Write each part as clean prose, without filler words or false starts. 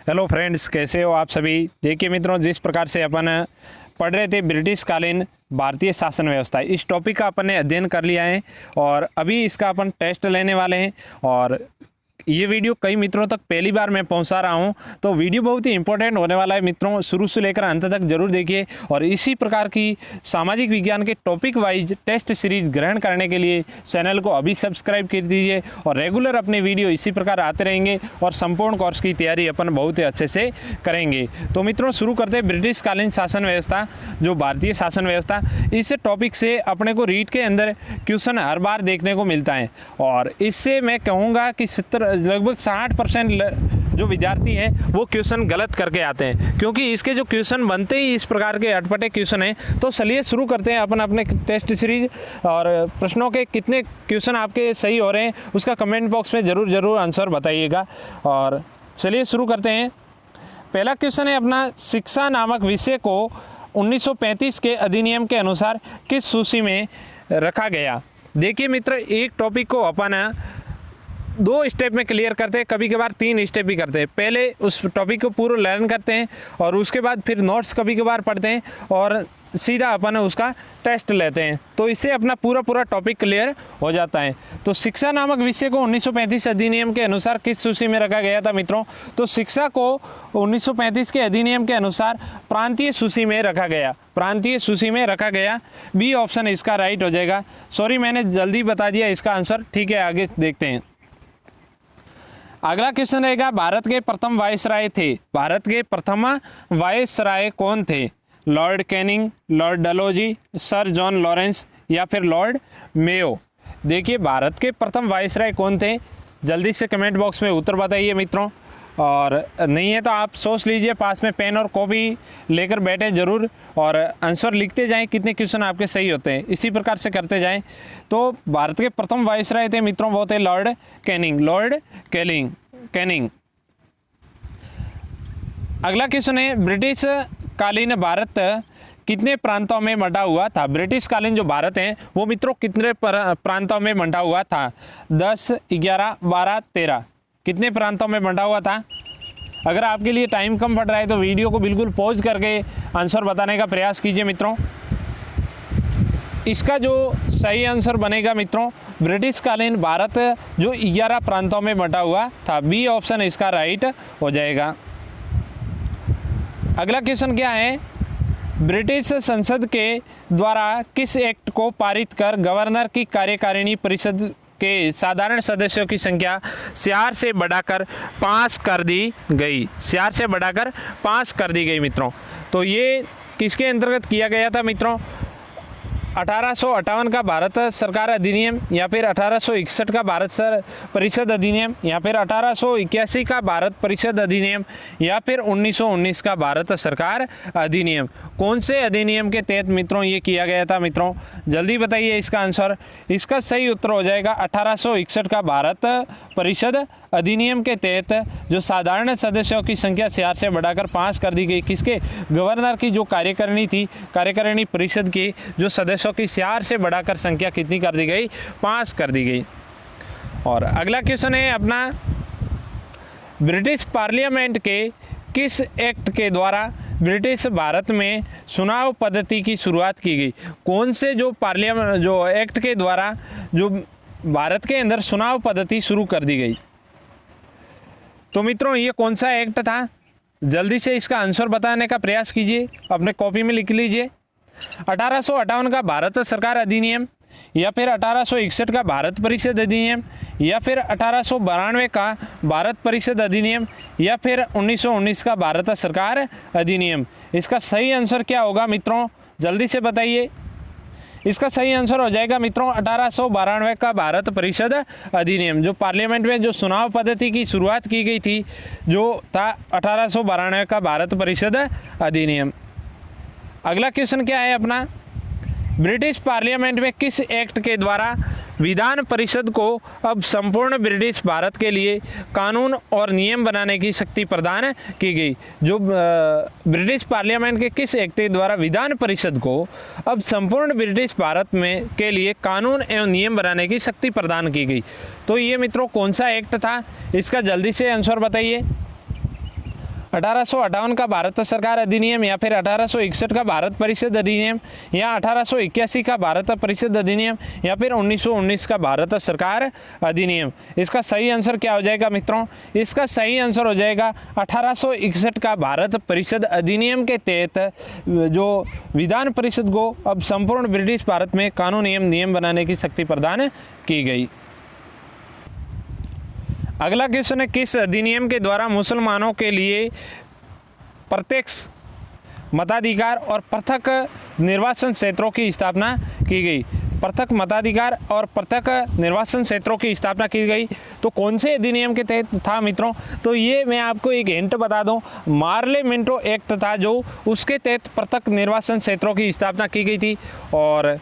Hello friends, कैसे हो आप सभी। देखिए मित्रों, जिस प्रकार से अपन पढ़ रहे थे ब्रिटिश कालीन भारतीय शासन व्यवस्था, इस टॉपिक का अपन ने अध्ययन कर लिया है और अभी इसका अपन टेस्ट लेने वाले हैं। और ये वीडियो कई मित्रों तक पहली बार मैं पहुंचा रहा हूं, तो वीडियो बहुत ही इंपॉर्टेंट होने वाला है मित्रों। शुरू से लेकर अंत तक जरूर देखिए और इसी प्रकार की सामाजिक विज्ञान के टॉपिक वाइज टेस्ट सीरीज ग्रहण करने के लिए चैनल को अभी सब्सक्राइब कर दीजिए और रेगुलर अपने वीडियो इसी प्रकार आते रहेंगे और संपूर्ण कोर्स की तैयारी अपन बहुत ही अच्छे से करेंगे। तो मित्रों, शुरू करते हैं ब्रिटिश कालीन शासन व्यवस्था, जो भारतीय शासन व्यवस्था। इस टॉपिक से अपने को रीट के अंदर क्वेश्चन हर बार देखने को मिलता है और इससे मैं कहूँगा कि लगभग 60% जो विद्यार्थी हैं वो क्वेश्चन गलत करके आते हैं, क्योंकि इसके जो क्वेश्चन बनते ही इस प्रकार के अटपटे क्वेश्चन हैं। तो चलिए शुरू करते हैं अपन अपने टेस्ट सीरीज और प्रश्नों के कितने क्वेश्चन आपके सही हो रहे हैं उसका कमेंट बॉक्स में ज़रूर आंसर बताइएगा। और चलिए शुरू करते हैं। पहला क्वेश्चन है अपना, शिक्षा नामक विषय को 1935 के अधिनियम के अनुसार किस सूची में रखा गया। देखिए मित्र, एक टॉपिक को अपन 2 स्टेप में क्लियर करते हैं, कभी कभार 3 स्टेप भी करते हैं। पहले उस टॉपिक को पूरा लर्न करते हैं और उसके बाद फिर नोट्स कभी कभार पढ़ते हैं और सीधा अपन उसका टेस्ट लेते हैं, तो इससे अपना पूरा टॉपिक क्लियर हो जाता है। तो शिक्षा नामक विषय को 1935 अधिनियम के अनुसार किस सूची में रखा गया था मित्रों। तो शिक्षा को 1935 के अधिनियम के अनुसार प्रांतीय सूची में रखा गया, प्रांतीय सूची में रखा गया। बी ऑप्शन इसका राइट हो जाएगा। सॉरी, मैंने जल्दी बता दिया इसका आंसर। ठीक है, आगे देखते हैं। अगला क्वेश्चन रहेगा, भारत के प्रथम वायसराय थे। भारत के प्रथम वायसराय कौन थे। Lord Canning, Lord Dalhousie, sir John Lawrence या फिर लॉर्ड मेयो। देखिए, भारत के प्रथम वायसराय कौन थे, जल्दी से कमेंट बॉक्स में उत्तर बताइए मित्रों। और नहीं है तो आप सोच लीजिए, पास में पेन और कॉपी लेकर बैठे जरूर और आंसर लिखते जाएं कितने क्वेश्चन आपके सही होते हैं, इसी प्रकार से करते जाएं। तो भारत के प्रथम वायसराय थे मित्रों, वो थे लॉर्ड कैनिंग, लॉर्ड कैनिंग। अगला क्वेश्चन है, ब्रिटिश कालीन भारत कितने प्रांतों में बंटा हुआ था। ब्रिटिश कालीन जो भारत है वो मित्रों कितने प्रांतों में बंटा हुआ था। 10, 11, 12, 13 कितने प्रांतों में बंटा हुआ था। अगर आपके लिए टाइम कम पड़ रहा है तो वीडियो को बिल्कुल पॉज करके आंसर बताने का प्रयास कीजिए मित्रों। इसका जो सही आंसर बनेगा मित्रों, ब्रिटिश कालीन भारत जो 11 प्रांतों में बंटा हुआ था। बी ऑप्शन इसका राइट हो जाएगा। अगला क्वेश्चन क्या है, ब्रिटिश संसद के द्वारा किस एक्ट को पारित कर गवर्नर की कार्यकारिणी परिषद के साधारण सदस्यों की संख्या 4 से बढ़ाकर 5 कर दी गई। 4 से बढ़ाकर 5 कर दी गई मित्रों। तो ये किसके अंतर्गत किया गया था मित्रों। 1858 का भारत सरकार अधिनियम या फिर 1861 का भारत परिषद अधिनियम या फिर 1881 का भारत परिषद अधिनियम या फिर 1919 का भारत सरकार अधिनियम। कौन से अधिनियम के तहत मित्रों ये किया गया था मित्रों, जल्दी बताइए इसका आंसर। इसका सही उत्तर हो जाएगा 1861 का भारत परिषद अधिनियम के तहत जो साधारण सदस्यों की संख्या 4 से बढ़ाकर 5 कर दी गई। किसके, गवर्नर की जो कार्यकारिणी थी, कार्यकारिणी परिषद की जो सदस्यों की 4 से बढ़ाकर संख्या कितनी कर दी गई, 5 कर दी गई। और अगला क्वेश्चन है अपना, ब्रिटिश पार्लियामेंट के किस एक्ट के द्वारा ब्रिटिश भारत में चुनाव पद्धति की शुरुआत की गई। कौन से जो एक्ट के द्वारा जो भारत के अंदर चुनाव पद्धति शुरू कर दी गई। तो मित्रों, ये कौन सा एक्ट था, जल्दी से इसका आंसर बताने का प्रयास कीजिए, अपने कॉपी में लिख लीजिए। 1858 का भारत सरकार अधिनियम या फिर 1861 का भारत परिषद अधिनियम या फिर 1892 का भारत परिषद अधिनियम या फिर 1919 का भारत सरकार अधिनियम। इसका सही आंसर क्या होगा मित्रों, जल्दी से बताइए। इसका सही आंसर हो जाएगा मित्रों 1892 का भारत परिषद अधिनियम। जो पार्लियामेंट में जो चुनाव पद्धति की शुरुआत की गई थी, जो था 1892 का भारत परिषद अधिनियम। अगला क्वेश्चन क्या है अपना, ब्रिटिश पार्लियामेंट में किस एक्ट के द्वारा विधान परिषद को अब संपूर्ण ब्रिटिश भारत के लिए कानून और नियम बनाने की शक्ति प्रदान की गई। जो ब्रिटिश पार्लियामेंट के किस एक्ट के द्वारा विधान परिषद को अब संपूर्ण ब्रिटिश भारत में के लिए कानून एवं नियम बनाने की शक्ति प्रदान की गई। तो ये मित्रों कौन सा एक्ट था, इसका जल्दी से आंसर बताइए। 1858 का भारत सरकार अधिनियम या फिर 1861 का भारत परिषद अधिनियम या 1881 का भारत परिषद अधिनियम या फिर 1919 का भारत सरकार अधिनियम। इसका सही आंसर क्या हो जाएगा मित्रों? इसका सही आंसर हो जाएगा 1861 का भारत परिषद अधिनियम के तहत जो विधान परिषद को अब संपूर्ण ब्रिटिश भारत में कानून नियम बनाने की शक्ति प्रदान की गई। अगला क्वेश्चन है, किस अधिनियम के द्वारा मुसलमानों के लिए प्रत्यक्ष मताधिकार और पृथक निर्वाचन क्षेत्रों की स्थापना की गई? पृथक मताधिकार और पृथक निर्वाचन क्षेत्रों की स्थापना की गई तो कौन से अधिनियम के तहत था मित्रों? तो ये मैं आपको एक हिंट बता दूं, मार्ले मिंटो एक्ट था जो उसके तहत पृथक निर्वाचन क्षेत्रों की स्थापना की गई थी। और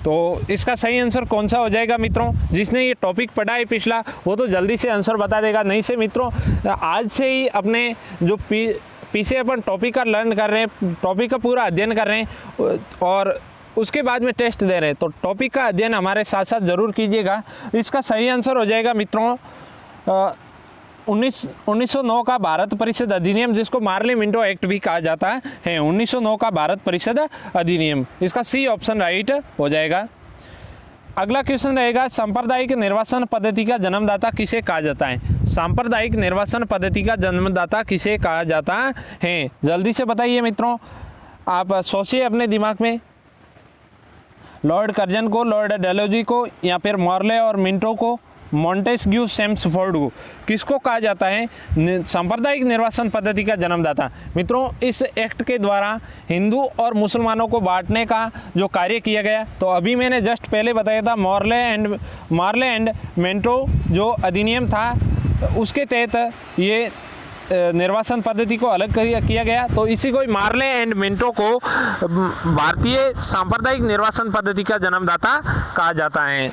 तो इसका सही आंसर कौन सा हो जाएगा मित्रों? जिसने ये टॉपिक पढ़ा है पिछला वो तो जल्दी से आंसर बता देगा, नहीं से मित्रों आज से ही अपने जो पीछे अपन टॉपिक का लर्न कर रहे हैं, टॉपिक का पूरा अध्ययन कर रहे हैं और उसके बाद में टेस्ट दे रहे हैं, तो टॉपिक का अध्ययन हमारे साथ साथ ज़रूर कीजिएगा। इसका सही आंसर हो जाएगा मित्रों 1909 का भारत परिषद अधिनियम, जिसको मार्ले मिंटो एक्ट भी कहा जाता है। 1909 का भारत परिषद अधिनियम, इसका सी ऑप्शन राइट हो जाएगा। अगला क्वेश्चन रहेगा, सांप्रदायिक निर्वाचन पद्धति का जन्मदाता किसे कहा जाता है? सांप्रदायिक निर्वाचन पद्धति का जन्मदाता किसे कहा जाता है? जल्दी से बताइए मित्रों, आप सोचिए अपने दिमाग में। लॉर्ड कर्जन को, लॉर्ड डेलहौजी को, या फिर मॉर्ले और मिंटो को, मॉन्टेस्क्यू, चेम्सफोर्ड को, किसको कहा जाता है सांप्रदायिक निर्वाचन पद्धति का जन्मदाता? मित्रों इस एक्ट के द्वारा हिंदू और मुसलमानों को बांटने का जो कार्य किया गया, तो अभी मैंने जस्ट पहले बताया था मार्ले एंड मिंटो जो अधिनियम था उसके तहत ये निर्वाचन पद्धति को अलग किया गया, तो इसी को मार्ले एंड मिंटो को भारतीय सांप्रदायिक निर्वाचन पद्धति का जन्मदाता कहा जाता है।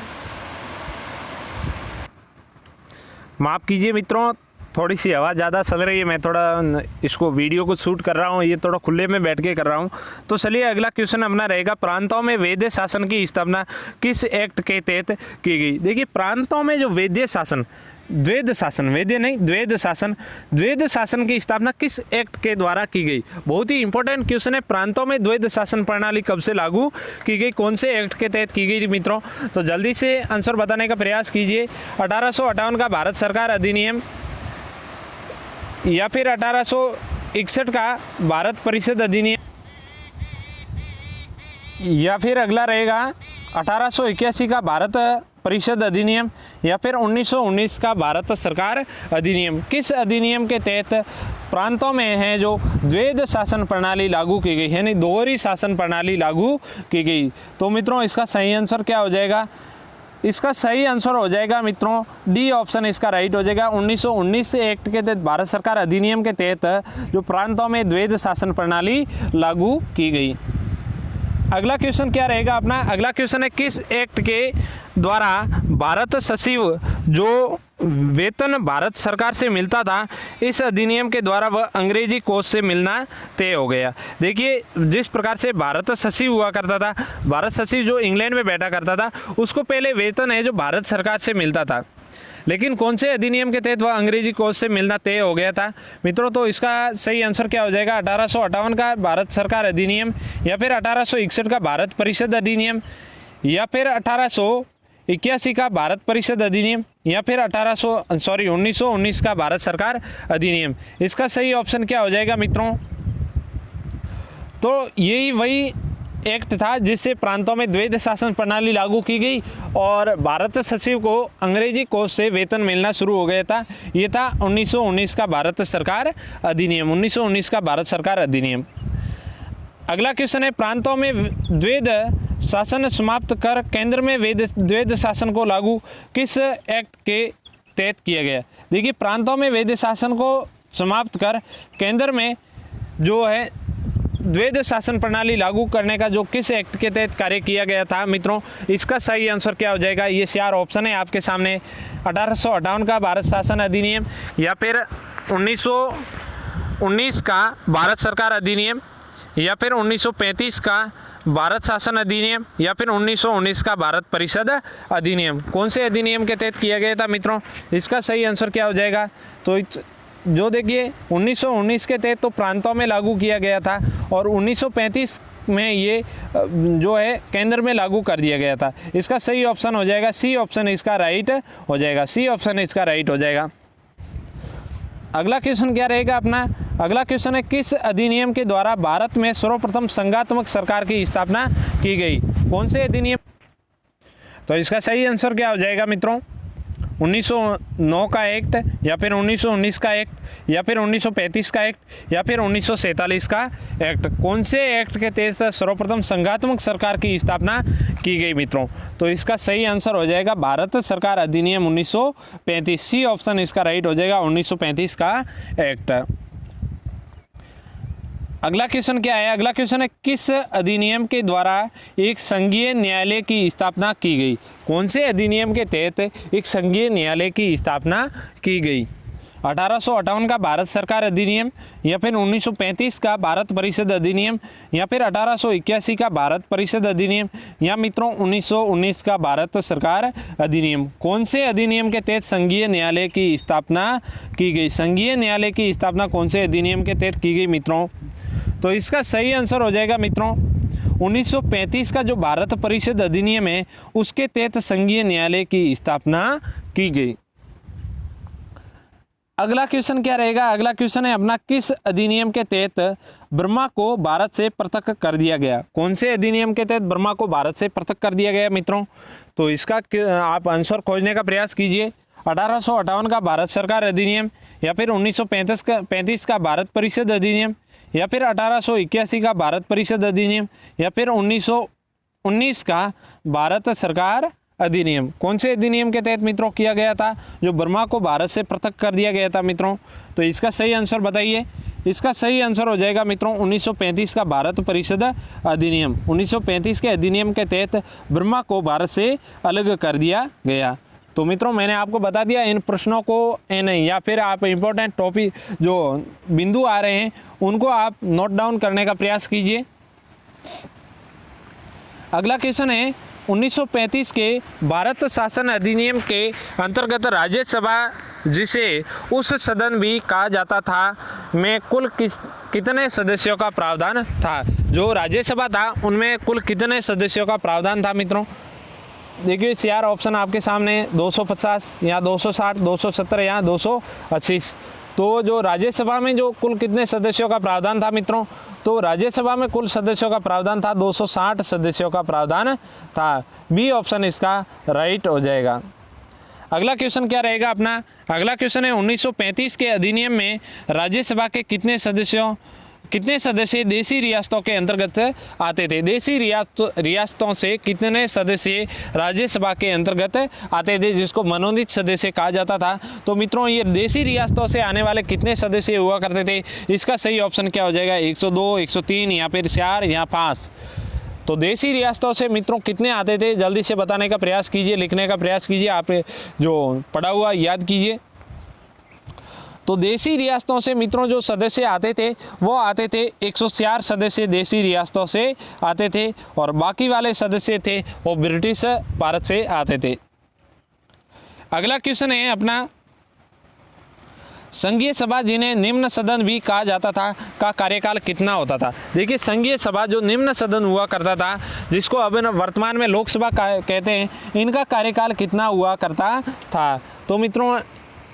माफ़ कीजिए मित्रों, थोड़ी सी हवा ज़्यादा चल रही है, मैं थोड़ा इसको वीडियो को शूट कर रहा हूँ, ये थोड़ा खुले में बैठ के कर रहा हूँ। तो चलिए अगला क्वेश्चन अपना रहेगा, प्रांतों में वैद्य शासन की स्थापना किस एक्ट के तहत की गई? देखिए प्रांतों में जो वैद्य शासन, द्वैध शासन की स्थापना किस एक्ट के द्वारा की गई? बहुत ही इंपॉर्टेंट क्वेश्चन है। प्रांतों में द्वैध शासन प्रणाली कब से लागू की गई, कौन से एक्ट के तहत की गई थी मित्रों? तो जल्दी से आंसर बताने का प्रयास कीजिए। 1858 का भारत सरकार अधिनियम या फिर 1861 का भारत परिषद अधिनियम या फिर अगला रहेगा 1881 का भारत परिषद अधिनियम या फिर 1919 का भारत सरकार अधिनियम। किस अधिनियम के तहत प्रांतों में है जो द्वैध शासन प्रणाली लागू की गई, यानी दोहरी शासन प्रणाली लागू की गई? तो मित्रों इसका सही आंसर क्या हो जाएगा? इसका सही आंसर हो जाएगा मित्रों डी ऑप्शन इसका राइट हो जाएगा। 1919 एक्ट के तहत भारत सरकार अधिनियम के तहत जो प्रांतों में द्वैध शासन प्रणाली लागू की गई। अगला क्वेश्चन क्या रहेगा अपना? अगला क्वेश्चन है, किस एक्ट के द्वारा भारत सचिव जो वेतन भारत सरकार से मिलता था, इस अधिनियम के द्वारा वह अंग्रेजी कोष से मिलना तय हो गया? देखिए जिस प्रकार से भारत सचिव हुआ करता था, भारत सचिव जो इंग्लैंड में बैठा करता था, उसको पहले वेतन है जो भारत सरकार से मिलता था, लेकिन कौन से अधिनियम के तहत वह अंग्रेजी कोष से मिलना तय हो गया था मित्रों? तो इसका सही आंसर क्या हो जाएगा? 1858 का भारत सरकार अधिनियम या फिर 1861 का भारत परिषद अधिनियम या फिर 1881 का भारत परिषद अधिनियम या फिर 1919 का भारत सरकार अधिनियम। इसका सही ऑप्शन क्या हो जाएगा मित्रों? तो यही वही एक्ट था जिससे प्रांतों में द्वैध शासन प्रणाली लागू की गई और भारत सचिव को अंग्रेजी कोष से वेतन मिलना शुरू हो गया था। ये था 1919 का भारत सरकार अधिनियम, 1919 का भारत सरकार अधिनियम। अगला क्वेश्चन है, प्रांतों में द्वैध शासन समाप्त कर केंद्र में द्वैध शासन को लागू किस एक्ट के तहत किया गया? देखिए प्रांतों में वैध शासन को समाप्त कर केंद्र में जो है द्वैध शासन प्रणाली लागू करने का जो किस एक्ट के तहत कार्य किया गया था मित्रों? इसका सही आंसर क्या हो जाएगा? ये 4 ऑप्शन है आपके सामने। 1858 का भारत शासन अधिनियम या फिर 1919 का भारत सरकार अधिनियम या फिर 1935 का भारत शासन अधिनियम या फिर 1919 का भारत परिषद अधिनियम। कौन से अधिनियम के तहत किया गया था मित्रों? इसका सही आंसर क्या हो जाएगा? तो जो देखिए 1919 के तहत तो प्रांतों में लागू किया गया था और 1935 में ये जो है केंद्र में लागू कर दिया गया था। इसका सही ऑप्शन हो जाएगा सी ऑप्शन, इसका राइट हो जाएगा, सी ऑप्शन इसका राइट हो जाएगा। अगला क्वेश्चन क्या रहेगा अपना? अगला क्वेश्चन है किस अधिनियम के द्वारा भारत में सर्वप्रथम संघात्मक सरकार की स्थापना की गई? कौन से अधिनियम? तो इसका सही आंसर क्या हो जाएगा मित्रों? 1909 का एक्ट, या फिर 1919 का एक्ट, या फिर 1935 का एक्ट, या फिर 1947 का एक्ट। कौन से एक्ट के तहत सर्वप्रथम संघात्मक सरकार की स्थापना की गई मित्रों? तो इसका सही आंसर हो जाएगा भारत सरकार अधिनियम 1935, सी ऑप्शन इसका राइट हो जाएगा, 1935 का एक्ट। अगला क्वेश्चन क्या है? अगला क्वेश्चन है किस अधिनियम के द्वारा एक संघीय न्यायालय की स्थापना की गई? कौन से अधिनियम के तहत एक संघीय न्यायालय की स्थापना की गई? 1858 का भारत सरकार अधिनियम, या फिर 1935 का भारत परिषद अधिनियम, या फिर 1881 का भारत परिषद अधिनियम, या मित्रों 1919 का भारत सरकार अधिनियम। कौन से अधिनियम के तहत संघीय न्यायालय की स्थापना की गई? संघीय न्यायालय की स्थापना कौन से अधिनियम के तहत की गई मित्रों? तो इसका सही आंसर हो जाएगा मित्रों 1935 का जो भारत परिषद अधिनियम है उसके तहत संघीय न्यायालय की स्थापना की गई। अगला क्वेश्चन क्या रहेगा? अगला क्वेश्चन है अपना किस अधिनियम के तहत बर्मा को भारत से पृथक कर दिया गया? कौन से अधिनियम के तहत बर्मा को भारत से पृथक कर दिया गया मित्रों? तो इसका आप आंसर खोजने का प्रयास कीजिए। 1858 का भारत सरकार अधिनियम, या फिर 1935 का भारत परिषद अधिनियम, या फिर 1881 का भारत परिषद अधिनियम, या फिर 1919 का भारत सरकार अधिनियम। कौन से अधिनियम के तहत मित्रों किया गया था जो बर्मा को भारत से पृथक कर दिया गया था मित्रों? तो इसका सही आंसर बताइए। इसका सही आंसर हो जाएगा मित्रों 1935 का भारत परिषद अधिनियम। 1935 के अधिनियम के तहत बर्मा को भारत से अलग कर दिया गया। तो मित्रों मैंने आपको बता दिया इन प्रश्नों को या फिर आप इम्पोर्टेंट टॉपिक जो बिंदु आ रहे हैं उनको आप नोट डाउन करने का प्रयास कीजिए। अगला क्वेश्चन है 1935 के भारत शासन अधिनियम के अंतर्गत राज्यसभा, जिसे उस सदन भी कहा जाता था, में कुल कितने सदस्यों का प्रावधान था? जो राज्यसभा था उनमें कुल कितने सदस्यों का प्रावधान था मित्रों? देखिए चार ऑप्शन आपके सामने 250 या 260, 270 या 280। तो जो राज्यसभा में जो कुल कितने सदस्यों का प्रावधान था मित्रों? तो राज्यसभा में कुल सदस्यों का प्रावधान था 260 सदस्यों का प्रावधान था। बी ऑप्शन इसका राइट हो जाएगा। अगला क्वेश्चन क्या रहेगा अपना? अगला क्वेश्चन है 1935 के अधिनियम में राज्यसभा के कितने सदस्य देशी रियासतों के अंतर्गत आते थे? देशी रियासतों से कितने सदस्य राज्यसभा के अंतर्गत आते थे, जिसको मनोनीत सदस्य कहा जाता था? तो मित्रों ये देशी रियासतों से आने वाले कितने सदस्य हुआ करते थे? इसका सही ऑप्शन क्या हो जाएगा? 102, 103 या फिर 4 या 5। तो देशी रियासतों से मित्रों कितने आते थे जल्दी से बताने का प्रयास कीजिए, लिखने का प्रयास कीजिए, आप जो पढ़ा हुआ याद कीजिए। तो देशी रियासतों से मित्रों जो सदस्य आते थे वो आते थे 104 सदस्य देशी रियासतों से आते थे, और बाकी वाले सदस्य थे वो ब्रिटिश भारत से आते थे। अगला क्वेश्चन है अपना संघीय सभा, जिन्हें निम्न सदन भी कहा जाता था, का कार्यकाल कितना होता था? देखिए संघीय सभा जो निम्न सदन हुआ करता था, जिसको अब वर्तमान में लोकसभा कहते हैं, इनका कार्यकाल कितना हुआ करता था? तो मित्रों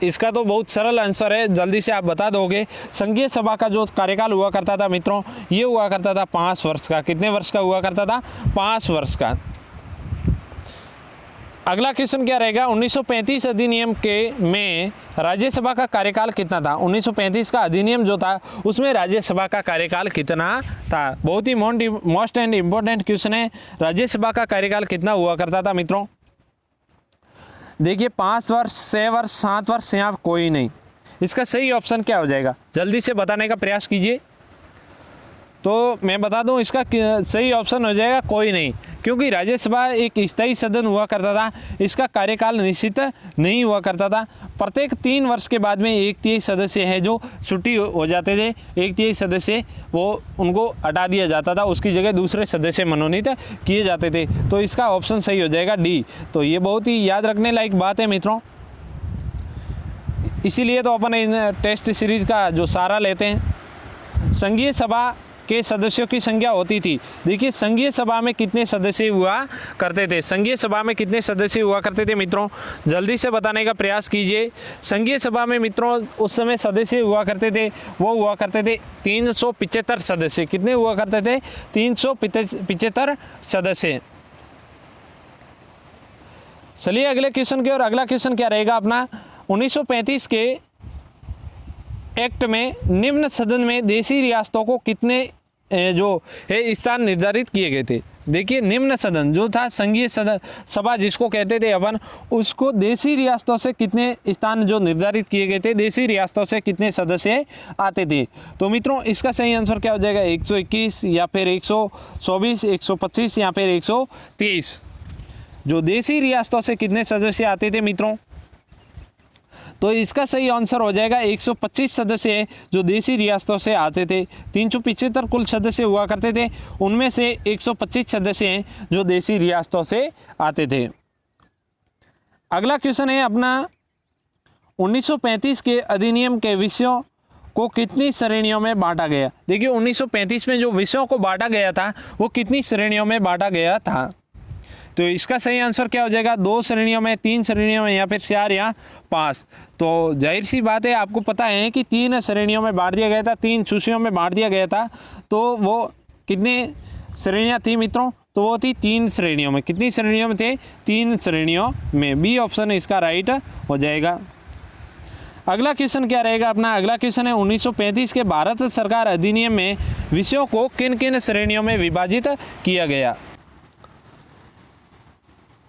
इसका तो बहुत सरल आंसर है, जल्दी से आप बता दोगे। संघीय सभा का जो कार्यकाल हुआ करता था मित्रों, ये हुआ करता था 5 वर्ष का। कितने वर्ष का हुआ करता था? 5 वर्ष का। अगला क्वेश्चन क्या रहेगा? 1935 अधिनियम में राज्यसभा का कार्यकाल कितना था? 1935 का अधिनियम जो था उसमें राज्यसभा का कार्यकाल कितना था? बहुत ही मोस्ट एंड इम्पोर्टेंट क्वेश्चन है। राज्यसभा का कार्यकाल कितना हुआ करता था मित्रों? देखिए 5 वर्ष, 6 वर्ष, 7 वर्ष या कोई नहीं। इसका सही ऑप्शन क्या हो जाएगा? जल्दी से बताने का प्रयास कीजिए। तो मैं बता दूं इसका सही ऑप्शन हो जाएगा कोई नहीं, क्योंकि राज्यसभा एक स्थायी सदन हुआ करता था, इसका कार्यकाल निश्चित नहीं हुआ करता था। प्रत्येक 3 वर्ष के बाद में 1/3 सदस्य है जो छुट्टी हो जाते थे, 1/3 सदस्य वो उनको हटा दिया जाता था, उसकी जगह दूसरे सदस्य मनोनीत किए जाते थे। तो इसका ऑप्शन सही हो जाएगा डी। तो ये बहुत ही याद रखने लायक बात है मित्रों। इसीलिए तो अपन इन टेस्ट सीरीज का जो सहारा लेते हैं। संघीय सभा के सदस्यों की संख्या होती थी। देखिए संघीय सभा में कितने सदस्य हुआ करते थे, संघीय सभा में कितने सदस्य हुआ करते थे मित्रों, जल्दी से बताने का प्रयास कीजिए। संघीय सभा में मित्रों उस समय सदस्य हुआ करते थे, वो हुआ करते थे 375 सदस्य। कितने हुआ करते थे? 375 सदस्य। चलिए अगले क्वेश्चन की ओर। अगला क्वेश्चन क्या रहेगा अपना, 1935 के एक्ट में निम्न सदन में देशी रियासतों को कितने जो है स्थान निर्धारित किए गए थे। देखिए निम्न सदन जो था संघीय सभा जिसको कहते थे अपन, उसको देशी रियासतों से कितने स्थान जो निर्धारित किए गए थे, देशी रियासतों से कितने सदस्य आते थे। तो मित्रों इसका सही आंसर क्या हो जाएगा, 121 या फिर 124, 125 या फिर 123। जो देशी रियासतों से कितने सदस्य आते थे मित्रों, तो इसका सही आंसर हो जाएगा 125 सदस्य जो देशी रियासतों से आते थे। 375 कुल सदस्य हुआ करते थे, उनमें से 125 सदस्य हैं जो देशी रियासतों से आते थे। अगला क्वेश्चन है अपना, 1935 के अधिनियम के विषयों को कितनी श्रेणियों में बांटा गया। देखिए 1935 में जो विषयों को बांटा गया था वो कितनी श्रेणियों में बांटा गया था। तो इसका सही आंसर क्या हो जाएगा, 2 श्रेणियों में, 3 श्रेणियों में या फिर 4 या 5। तो जाहिर सी बात है आपको पता है कि 3 श्रेणियों में बांट दिया गया था, 3 सूचियों में बांट दिया गया था। तो वो कितने श्रेणियां थी मित्रों, तो वो थी 3 श्रेणियों में। कितनी श्रेणियों में थे, 3 श्रेणियों में। बी ऑप्शन इसका राइट हो जाएगा। अगला क्वेश्चन क्या रहेगा अपना, अगला क्वेश्चन है 1935 के भारत सरकार अधिनियम में विषयों को किन किन श्रेणियों में विभाजित किया गया।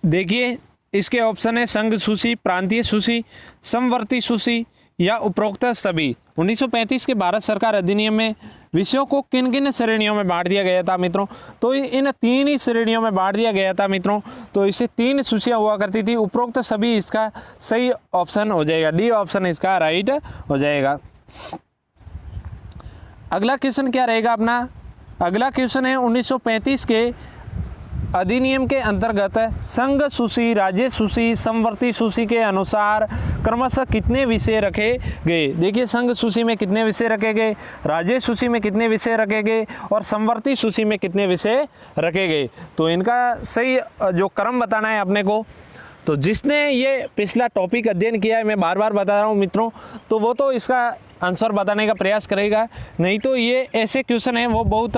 देखिए इसके ऑप्शन है संघ सूची, प्रांतीय सूची, समवर्ती सूची या उपरोक्त सभी। 1935 के भारत सरकार अधिनियम में विषयों को किन किन श्रेणियों में बांट दिया गया था मित्रों, तो इन 3 ही श्रेणियों में बांट दिया गया था मित्रों। तो इसे 3 सूचियां हुआ करती थी, उपरोक्त सभी इसका सही ऑप्शन हो जाएगा। डी ऑप्शन इसका राइट हो जाएगा। अगला क्वेश्चन क्या रहेगा अपना, अगला क्वेश्चन है 1935 के अधिनियम के अंतर्गत संघ सूची, राज्य सूची, समवर्ती सूची के अनुसार क्रमशः कितने विषय रखे गए। देखिए संघ सूची में कितने विषय रखे गए, राज्य सूची में कितने विषय रखे गए और समवर्ती सूची में कितने विषय रखे गए। तो इनका सही जो क्रम बताना है अपने को। तो जिसने ये पिछला टॉपिक अध्ययन किया है, मैं बार बार बता रहा हूँ मित्रों, तो वो तो इसका आंसर बताने का प्रयास करेगा। नहीं तो ये ऐसे क्वेश्चन हैं वो बहुत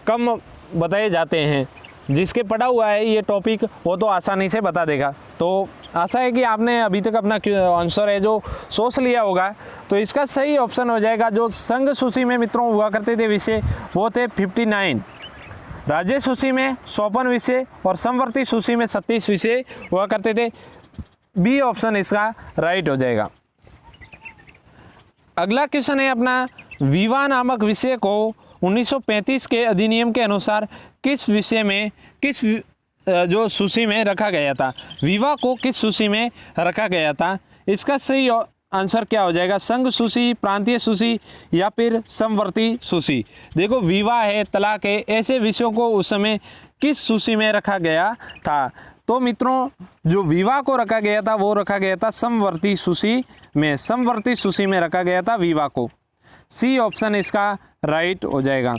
कम बताए जाते हैं। जिसके पढ़ा हुआ है ये टॉपिक वो तो आसानी से बता देगा। तो आशा है कि आपने अभी तक अपना आंसर है जो सोच लिया होगा। तो इसका सही ऑप्शन हो जाएगा, जो संघ सूची में मित्रों हुआ करते थे विषय वो थे 59, राज्य सूची में 54 विषय और समवर्ती सूची में 36 विषय हुआ करते थे। बी ऑप्शन इसका राइट हो जाएगा। अगला क्वेश्चन है अपना, विवाह नामक विषय को 1935 के अधिनियम के अनुसार किस विषय में, किस जो सूची में रखा गया था। विवाह को किस सूची में रखा गया था, इसका सही आंसर क्या हो जाएगा, संघ सूची, प्रांतीय सूची या फिर समवर्ती सूची। देखो विवाह है, तलाक है, ऐसे विषयों को उस समय किस सूची में रखा गया था। तो मित्रों जो विवाह को रखा गया था वो रखा गया था समवर्ती सूची में, समवर्ती सूची में रखा गया था विवाह को। सी ऑप्शन इसका राइट हो जाएगा।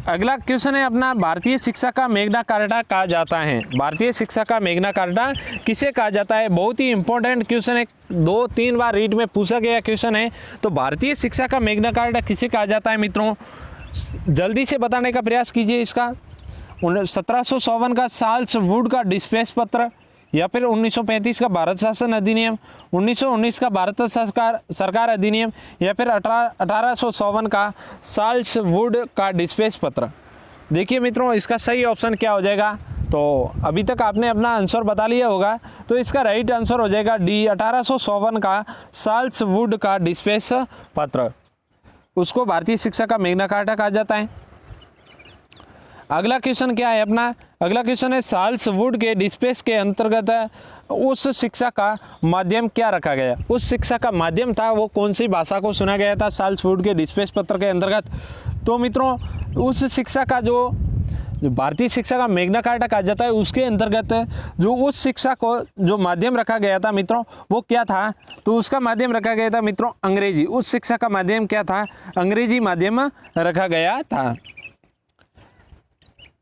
अगला क्वेश्चन है अपना, भारतीय शिक्षा का मैग्ना कार्टा कहा जाता है। भारतीय शिक्षा का मैग्ना कार्टा किसे कहा जाता है। बहुत ही इंपॉर्टेंट क्वेश्चन है, 2-3 बार रीट में पूछा गया क्वेश्चन है। तो भारतीय शिक्षा का मैग्ना कार्टा किसे कहा जाता है मित्रों, जल्दी से बताने का प्रयास कीजिए। इसका 1754 का साल्सवुड का डिस्पेच पत्र या फिर 1935 का भारत शासन अधिनियम, 1919 का भारत सरकार अधिनियम या फिर 1854 का साल्सवुड का डिस्पेच पत्र। देखिए मित्रों इसका सही ऑप्शन क्या हो जाएगा। तो अभी तक आपने अपना आंसर बता लिया होगा, तो इसका राइट आंसर हो जाएगा डी, 1854 का साल्सवुड का डिस्पेच पत्र। उसको भारतीय शिक्षा का मैग्ना कार्टा कहा जाता है। अगला क्वेश्चन क्या है अपना, अगला क्वेश्चन है साल्सवुड के डिस्पेच के अंतर्गत उस शिक्षा का माध्यम क्या रखा गया। उस शिक्षा का माध्यम था वो कौन सी भाषा को सुना गया था साल्सवुड के डिस्पेच पत्र के अंतर्गत। तो मित्रों उस शिक्षा का जो जो भारतीय शिक्षा का मैग्ना कार्टा कहा जाता है, उसके अंतर्गत जो उस शिक्षा को जो माध्यम रखा गया था मित्रों वो क्या था, तो उसका माध्यम रखा गया था मित्रों अंग्रेजी। उस शिक्षा का माध्यम क्या था, अंग्रेजी माध्यम रखा गया था।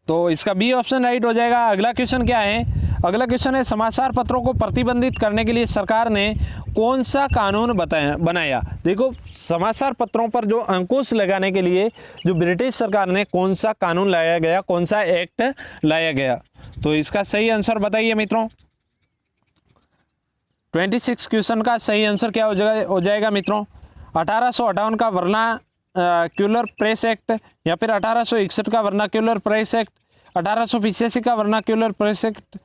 तो इसका बी ऑप्शन राइट हो जाएगा। अगला क्वेश्चन क्या है, अगला क्वेश्चन है समाचार पत्रों को प्रतिबंधित करने के लिए सरकार ने कौन सा कानून बनाया। देखो समाचार पत्रों पर जो अंकुश लगाने के लिए जो ब्रिटिश सरकार ने कौन सा कानून लाया गया, कौन सा एक्ट लाया गया, तो इसका सही आंसर बताइए मित्रों। 26 क्वेश्चन का सही आंसर क्या हो जाएगा मित्रों, 1858 का वर्नाक्यूलर प्रेस एक्ट, या फिर 1861 का वर्नाक्यूलर प्रेस एक्ट, 1885 का वर्नाक्यूलर प्रेस एक्ट,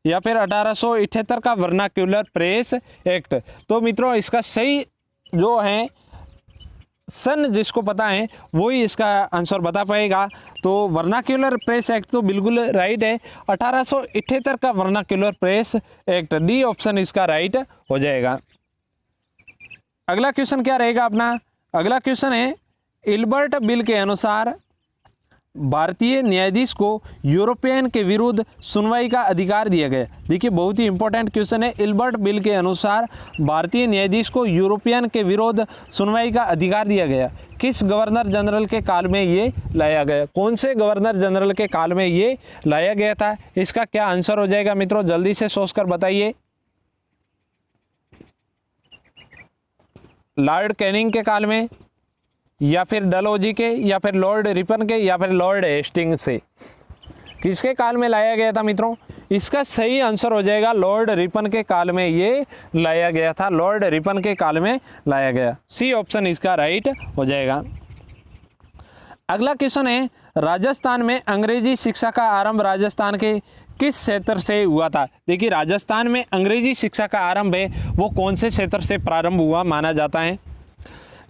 या फिर 1878 का वर्नाक्यूलर प्रेस एक्ट। तो मित्रों इसका सही जो है सन जिसको पता है वही इसका आंसर बता पाएगा। तो वर्नाक्यूलर प्रेस एक्ट तो बिल्कुल राइट है, 1878 का vernacular press act, D option इसका राइट हो जाएगा। अगला क्वेश्चन क्या रहेगा अपना, अगला क्वेश्चन है इल्बर्ट बिल के अनुसार भारतीय न्यायाधीश को यूरोपियन के विरुद्ध सुनवाई का अधिकार दिया गया। देखिए बहुत ही इंपॉर्टेंट क्वेश्चन है, इल्बर्ट बिल के अनुसार भारतीय न्यायाधीश को यूरोपियन के विरुद्ध सुनवाई का अधिकार दिया गया। किस गवर्नर जनरल के काल में ये लाया गया, कौन से गवर्नर जनरल के काल में ये लाया गया था, इसका क्या आंसर हो जाएगा मित्रों, जल्दी से सोचकर बताइए। लॉर्ड कैनिंग के काल में, या फिर डलहौजी के, या फिर लॉर्ड रिपन के, या फिर लॉर्ड हेस्टिंग से, किसके काल में लाया गया था मित्रों, इसका सही आंसर हो जाएगा लॉर्ड रिपन के काल में ये लाया गया था, लॉर्ड रिपन के काल में लाया गया, सी ऑप्शन इसका राइट हो जाएगा। अगला क्वेश्चन है राजस्थान में अंग्रेजी शिक्षा का आरंभ राजस्थान के किस क्षेत्र से हुआ था। देखिए राजस्थान में अंग्रेजी शिक्षा का आरंभ है वो कौन से क्षेत्र से प्रारंभ हुआ माना जाता है,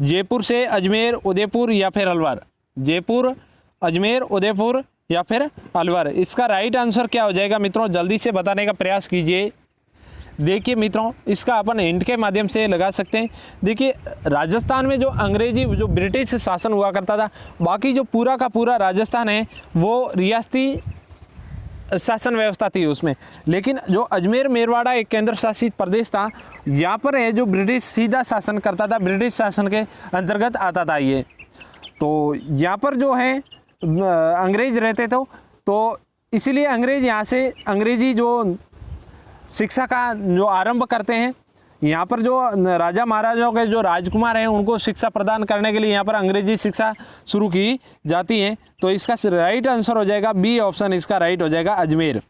जयपुर से, अजमेर, उदयपुर, या फिर अलवर। जयपुर, अजमेर, उदयपुर, या फिर अलवर। इसका राइट आंसर क्या हो जाएगा मित्रों, जल्दी से बताने का प्रयास कीजिए। देखिए मित्रों इसका अपन हिंट के माध्यम से लगा सकते हैं। देखिए राजस्थान में जो अंग्रेजी जो ब्रिटिश शासन हुआ करता था, बाकी जो पूरा का पूरा राजस्थान है वो रियासती शासन व्यवस्था थी उसमें, लेकिन जो अजमेर मेरवाड़ा एक केंद्र शासित प्रदेश था, यहाँ पर है जो ब्रिटिश सीधा शासन करता था, ब्रिटिश शासन के अंतर्गत आता था ये। तो यहाँ पर जो है अंग्रेज रहते थे, तो इसीलिए अंग्रेज यहाँ से अंग्रेजी जो शिक्षा का जो आरंभ करते हैं, यहाँ पर जो राजा महाराजाओं के जो राजकुमार हैं उनको शिक्षा प्रदान करने के लिए यहाँ पर अंग्रेजी शिक्षा शुरू की जाती है। तो इसका राइट आंसर हो जाएगा बी ऑप्शन इसका राइट हो जाएगा, अजमेर।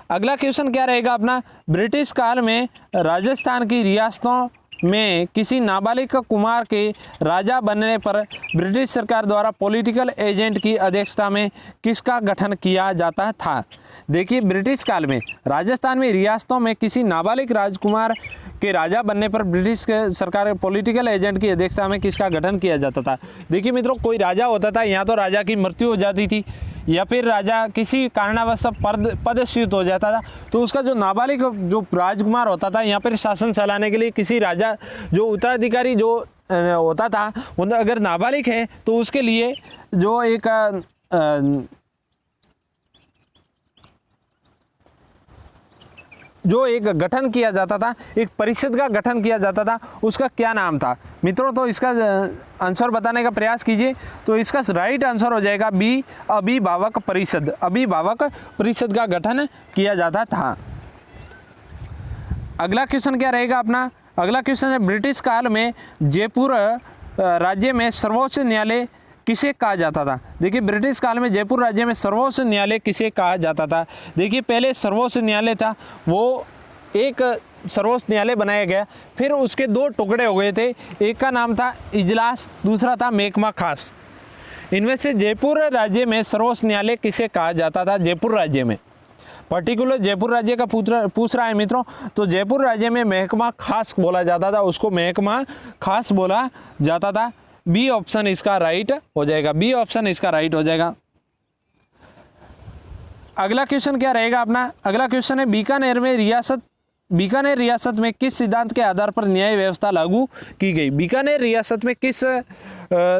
अगला क्वेश्चन क्या रहेगा अपना, ब्रिटिश काल में राजस्थान की रियासतों में किसी नाबालिग कुमार के राजा बनने पर ब्रिटिश सरकार द्वारा पॉलिटिकल एजेंट की अध्यक्षता में किसका गठन किया जाता था। देखिए ब्रिटिश काल में राजस्थान में रियासतों में किसी नाबालिग राजकुमार के राजा बनने पर ब्रिटिश सरकार पॉलिटिकल एजेंट की अध्यक्षता में किसका गठन किया जाता था। देखिए मित्रों कोई राजा होता था, यहाँ तो राजा की मृत्यु हो जाती थी या फिर राजा किसी कारणवश पदच्युत हो जाता था, तो उसका जो नाबालिग जो राजकुमार होता था यहाँ पर शासन चलाने के लिए किसी राजा जो उत्तराधिकारी जो होता था अगर नाबालिग है तो उसके लिए जो एक गठन किया जाता था, एक परिषद का गठन किया जाता था, उसका क्या नाम था मित्रों। तो इसका आंसर बताने का प्रयास कीजिए। तो इसका राइट आंसर हो जाएगा बी, अभिभावक परिषद। अभिभावक परिषद का गठन किया जाता था। अगला क्वेश्चन क्या रहेगा अपना, अगला क्वेश्चन है ब्रिटिश काल में जयपुर राज्य में सर्वोच्च न्यायालय किसे कहा जाता था। देखिए ब्रिटिश काल में जयपुर राज्य में सर्वोच्च न्यायालय किसे कहा जाता था। देखिए पहले सर्वोच्च न्यायालय था वो एक सर्वोच्च न्यायालय बनाया गया, फिर उसके दो टुकड़े हो गए थे, एक का नाम था इजलास, दूसरा था महकमा खास। इनमें से जयपुर राज्य में सर्वोच्च न्यायालय किसे कहा जाता था। जयपुर राज्य में पर्टिकुलर जयपुर राज्य का पूछ रहा है मित्रों, तो जयपुर राज्य में महकमा खास बोला जाता था, उसको महकमा खास बोला जाता था। बी ऑप्शन इसका राइट हो जाएगा, बी ऑप्शन इसका राइट हो जाएगा। अगला क्वेश्चन क्या रहेगा अपना, अगला क्वेश्चन है बीकानेर रियासत में किस सिद्धांत के आधार पर न्याय व्यवस्था लागू की गई। बीकानेर रियासत में किस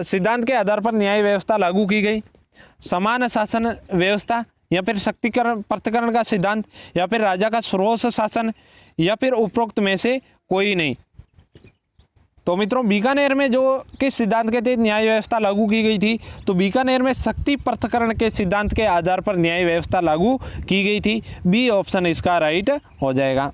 सिद्धांत के आधार पर न्याय व्यवस्था लागू की गई। समान शासन व्यवस्था, या फिर शक्तिकरण पृथक्करण का सिद्धांत, या फिर राजा का सर्वोच्च शासन, या फिर उपरोक्त में से कोई नहीं। तो मित्रों बीकानेर में जो किस सिद्धांत के तहत न्याय व्यवस्था लागू की गई थी, तो बीकानेर में शक्ति पृथक्करण के सिद्धांत के आधार पर न्याय व्यवस्था लागू की गई थी। बी ऑप्शन इसका राइट हो जाएगा।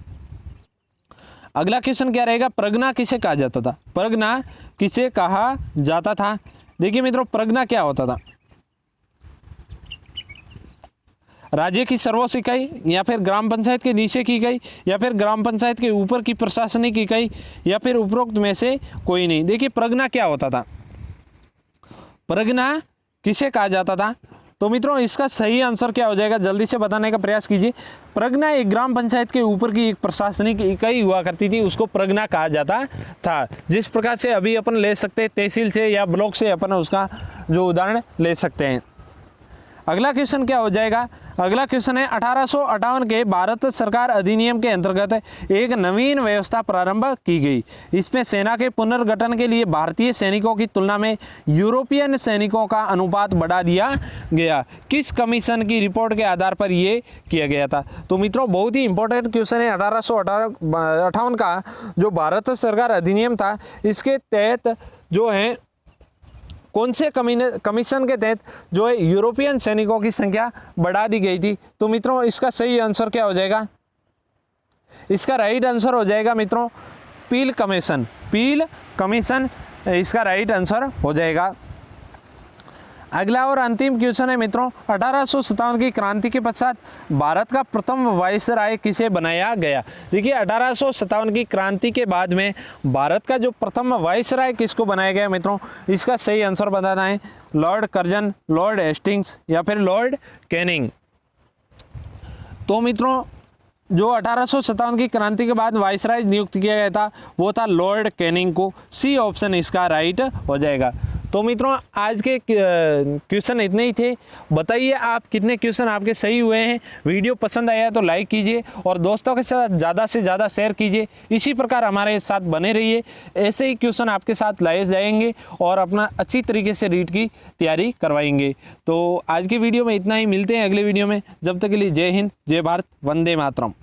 अगला क्वेश्चन क्या रहेगा, प्रज्ञा किसे कहा जाता था? प्रज्ञा किसे कहा जाता था? देखिए मित्रों, प्रज्ञा क्या होता था? राज्य की सर्वोच्च इकाई, या फिर ग्राम पंचायत के नीचे की इकाई, या फिर ग्राम पंचायत के ऊपर की प्रशासनिक इकाई, या फिर उपरोक्त में से कोई नहीं। देखिए प्रज्ञा क्या होता था, प्रज्ञा किसे कहा जाता था? तो मित्रों इसका सही आंसर क्या हो जाएगा, जल्दी से बताने का प्रयास कीजिए। प्रज्ञा एक ग्राम पंचायत के ऊपर की एक प्रशासनिक इकाई हुआ करती थी, उसको प्रज्ञा कहा जाता था। जिस प्रकार से अभी अपन ले सकते हैं तहसील से या ब्लॉक से, अपन उसका जो उदाहरण ले सकते हैं। अगला क्वेश्चन क्या हो जाएगा, अगला क्वेश्चन है 1858 के भारत सरकार अधिनियम के अंतर्गत एक नवीन व्यवस्था प्रारंभ की गई। इसमें सेना के पुनर्गठन के लिए भारतीय सैनिकों की तुलना में यूरोपियन सैनिकों का अनुपात बढ़ा दिया गया। किस कमीशन की रिपोर्ट के आधार पर ये किया गया था? तो मित्रों बहुत ही इंपॉर्टेंट क्वेश्चन है। 1858 का जो भारत सरकार अधिनियम था, इसके तहत जो है कौन से कमीशन के तहत जो है यूरोपियन सैनिकों की संख्या बढ़ा दी गई थी? तो मित्रों इसका सही आंसर क्या हो जाएगा, इसका राइट आंसर हो जाएगा मित्रों पील कमीशन। पील कमीशन इसका राइट आंसर हो जाएगा। अगला और अंतिम क्वेश्चन है मित्रों, 1857 की क्रांति के पश्चात भारत का प्रथम वायसराय किसे बनाया गया? देखिए 1857 की क्रांति के बाद में भारत का जो प्रथम वायसराय किसको बनाया गया मित्रों? इसका सही आंसर बताना है लॉर्ड कर्जन, लॉर्ड हेस्टिंग्स, या फिर लॉर्ड कैनिंग। तो मित्रों जो 1857 की क्रांति के बाद वायसराय नियुक्त किया गया था वो था लॉर्ड कैनिंग को। सी ऑप्शन इसका राइट हो जाएगा। तो मित्रों आज के क्वेश्चन इतने ही थे। बताइए आप कितने क्वेश्चन आपके सही हुए हैं। वीडियो पसंद आया तो लाइक कीजिए और दोस्तों के साथ ज़्यादा से ज़्यादा शेयर कीजिए। इसी प्रकार हमारे साथ बने रहिए, ऐसे ही क्वेश्चन आपके साथ लाए जाएंगे और अपना अच्छी तरीके से रीड की तैयारी करवाएंगे। तो आज की वीडियो में इतना ही, मिलते हैं अगले वीडियो में। जब तक के लिए जय हिंद, जय भारत, वंदे मातरम।